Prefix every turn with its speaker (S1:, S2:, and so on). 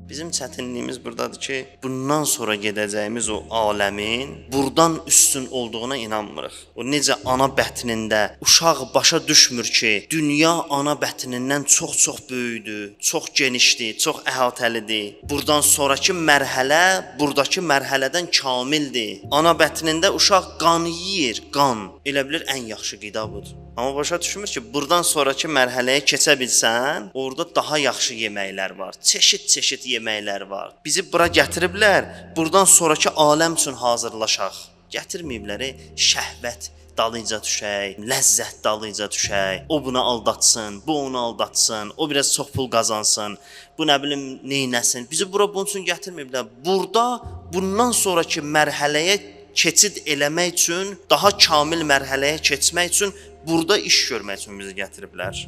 S1: Bizim çətinliyimiz burdadır ki, bundan sonra gedəcəyimiz o aləmin burdan üstün olduğuna inanmırıq. O necə ana bətnində uşaq başa düşmür ki, dünya ana bətnindən çox-çox böyükdür, çox genişdir, çox əhatəlidir. Burdan sonrakı mərhələ burdakı mərhələdən kamildir. Ana bətnində uşaq qan yeyir, qan. Elə bilir ən yaxşı qida budur. Amma başa düşmür ki, burdan sonrakı mərhələyə keçə bilsən, orada daha yaxşı yeməklər var. Çeşid-çeşid yeməklər var. Bizi bura gətiriblər, burdan sonrakı aləm üçün hazırlaşaq. Gətirməyiblər, şəhvət dalınca düşək, ləzzət dalınca düşək. O bunu aldatsın, bu onu aldatsın, o biraz çox pul qazansın. Bu nə bilim neynəsin. Bizi bura bunun üçün gətirməyiblər. Burada bundan sonrakı mərhələyə keçid eləmək üçün, daha kamil mərhələyə keçmək üçün burada iş görmək üçün bizi gətiriblər.